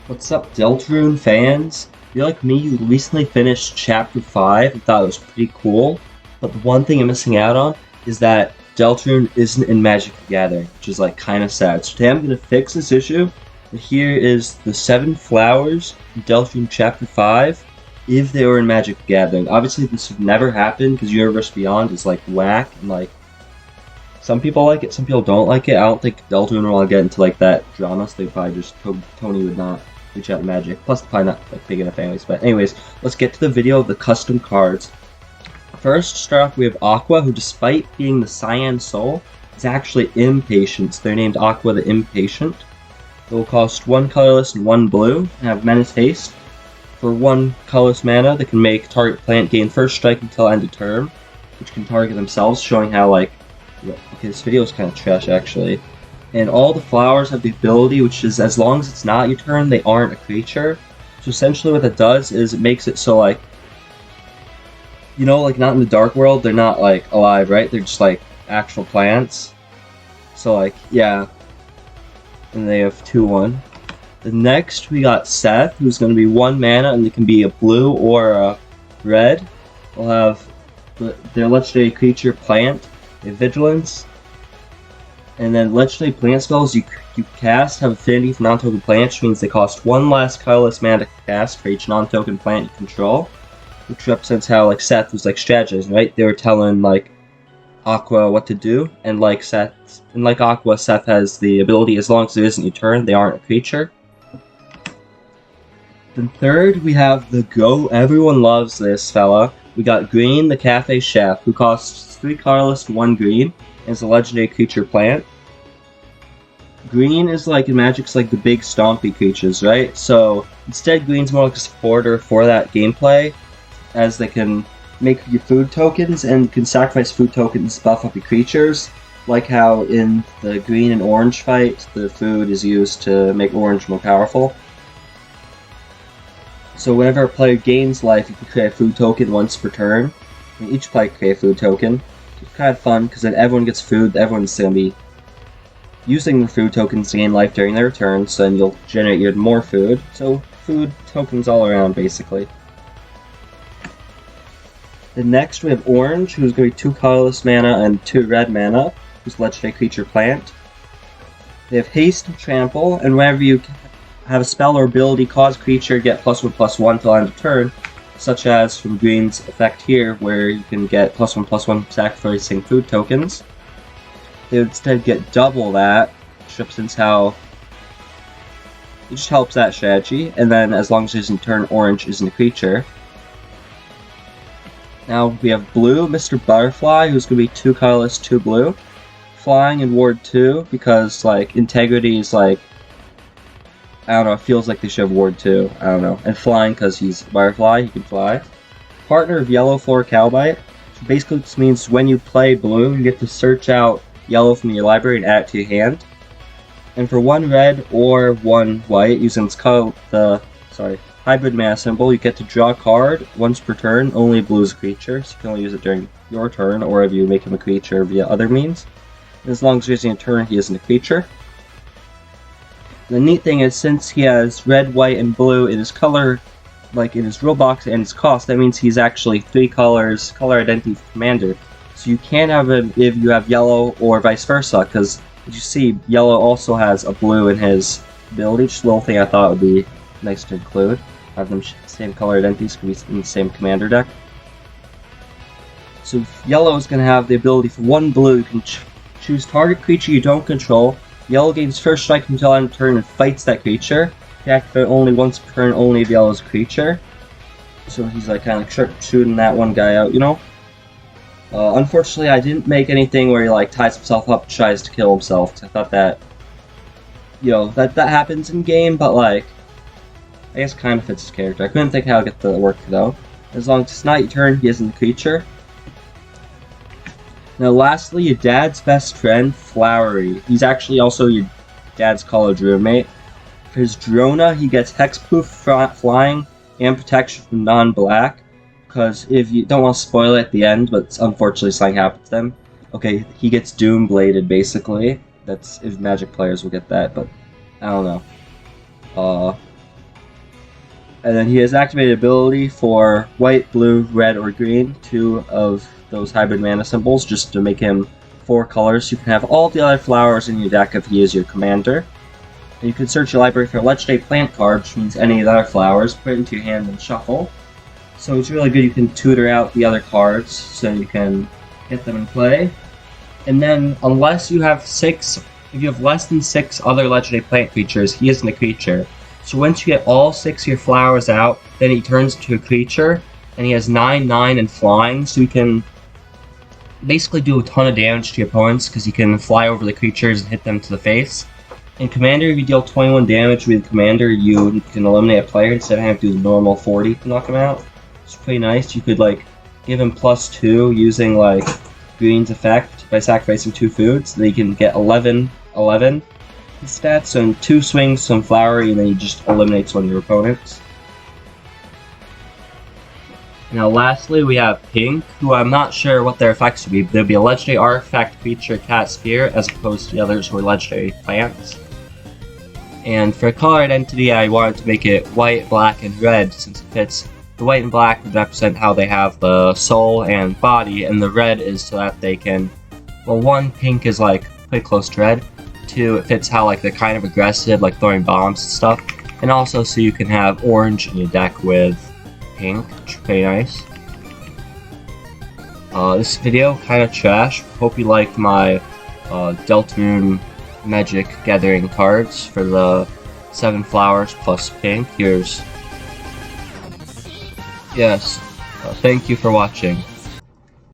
What's up, Deltarune fans? If you're like me, you recently finished Chapter 5 and thought it was pretty cool, but the one thing you're missing out on is that Deltarune isn't in Magic the Gathering, which is like kind of sad. So today I'm going to fix this issue, and here is the 7 flowers in Deltarune Chapter 5 if they were in Magic the Gathering. Obviously this would never happen because Universe Beyond is like whack, and like some people like it, some people don't like it. I don't think Deltarune will want to get into like that drama, so they probably just Tony would not reach out to Magic. Plus, they're probably not like big enough anyways. But anyways, let's get to the video of the custom cards. First, to start off, we have Aqua, who despite being the Cyan Soul, is actually impatient. So they're named Aqua the Impatient. It will cost 1 colorless and 1 blue, and have Menace Haste. For 1 colorless mana, they can make target plant gain first strike until end of turn, which can target themselves, showing how like. Okay, this video is kind of trash actually. And all the flowers have the ability, which is as long as it's not your turn, they aren't a creature. So essentially what it does is it makes it so like, you know, like not in the Dark World, they're not like alive, right? They're just like actual plants. So like, yeah. And they have 2/1. The next we got Seth, who's going to be 1 mana, and it can be a blue or a red. We'll have their legendary creature plant. Vigilance, and then legendary plant spells you cast have affinity for non-token plants, which means they cost 1 less colorless mana to cast for each non-token plant you control, which represents how like Seth was like strategizing, right? They were telling like Aqua what to do, and like Aqua, Seth has the ability as long as it isn't your turn, they aren't a creature. Then third, we have the Go. Everyone loves this fella. We got Green, the Cafe Chef, who costs 3 colorless and 1 green, and is a legendary creature plant. Green is like in Magic's like the big stompy creatures, right? So instead, Green's more like a supporter for that gameplay, as they can make your food tokens and can sacrifice food tokens to buff up your creatures. Like how in the green and orange fight, the food is used to make orange more powerful. So whenever a player gains life, you can create a food token once per turn. And each player can create a food token. It's kind of fun, because then everyone gets food, everyone's going to be using the food tokens to gain life during their turn, so then you'll generate your more food. So food tokens all around, basically. Then next we have Orange, who's going to be 2 colorless mana and 2 red mana, who's a legendary creature plant. They have Haste and Trample, and whenever you have a spell or ability cause creature get +1/+1 till end of turn, such as from Green's effect here, where you can get +1/+1 sacrificing food tokens. They would instead get double that, since how it just helps that strategy, and then as long as it's in turn, Orange isn't a creature. Now we have Blue, Mr. Butterfly, who's going to be 2 colorless, 2 blue. Flying in Ward 2, because like Integrity is like, I don't know, it feels like they should have Ward 2, I don't know. And Flying, because he's Butterfly, he can fly. Partner of Yellow Floor Cowbite, which basically just means when you play blue, you get to search out yellow from your library and add it to your hand. And for 1 red or 1 white, using its hybrid mana symbol, you get to draw a card once per turn. Only blue is a creature, so you can only use it during your turn, or if you make him a creature via other means. And as long as you're using a turn, he isn't a creature. The neat thing is, since he has red, white, and blue in his color, like in his rule box and his cost, that means he's actually 3 colors, color identity commander. So you can't have him if you have yellow or vice versa, because as you see, yellow also has a blue in his ability. Just a little thing I thought would be nice to include. Have them same color identities, can be in the same commander deck. So yellow is going to have the ability for 1 blue, you can choose target creature you don't control. Yellow gains first strike until end of turn and fights that creature. You activate only once per turn, only if yellow is a creature. So he's like kind of shooting that one guy out, you know? Unfortunately, I didn't make anything where he like ties himself up and tries to kill himself, because I thought that, you know, that happens in game, but like, I guess kind of fits his character. I couldn't think how to get that to work though. As long as it's not your turn, he isn't a creature. Now lastly, your dad's best friend, Flowery. He's actually also your dad's college roommate. For his Drona, he gets Hexproof flying and protection from non-black. Because if you don't want to spoil it at the end, but unfortunately something happens to them. Okay, he gets Doom Bladed basically. That's if Magic players will get that, but I don't know. And then he has activated ability for white, blue, red, or green, 2 of those hybrid mana symbols, just to make him 4 colors. You can have all the other flowers in your deck if he is your commander. And you can search your library for a legendary plant card, which means any of the other flowers, put it into your hand and shuffle. So it's really good. You can tutor out the other cards so you can get them in play. And then, unless you have 6, if you have less than 6 other legendary plant creatures, he isn't a creature. So once you get all 6 of your flowers out, then he turns into a creature, and he has 9/9 and flying, so you can basically do a ton of damage to your opponents because you can fly over the creatures and hit them to the face. In Commander, if you deal 21 damage with Commander, you can eliminate a player instead of having to do the normal 40 to knock him out. It's pretty nice. You could like give him +2 using like Green's effect by sacrificing 2 foods. Then you can get 11 stats, so in 2 swings, some Flowery, and then he just eliminates one of your opponents. Now lastly, we have Pink, who I'm not sure what their effects would be. There'd be a legendary artifact, creature, cat, sphere, as opposed to the others who are legendary plants. And for color identity, I wanted to make it white, black, and red, since it fits. The white and black would represent how they have the soul and body, and the red is so that they can, well, 1, Pink is like pretty close to red. 2, it fits how like they're kind of aggressive, like throwing bombs and stuff. And also so you can have orange in your deck with Pink, which is pretty nice. This video kind of trash. Hope you liked my Deltarune Magic Gathering cards for the 7 flowers plus Pink. Yes. Thank you for watching.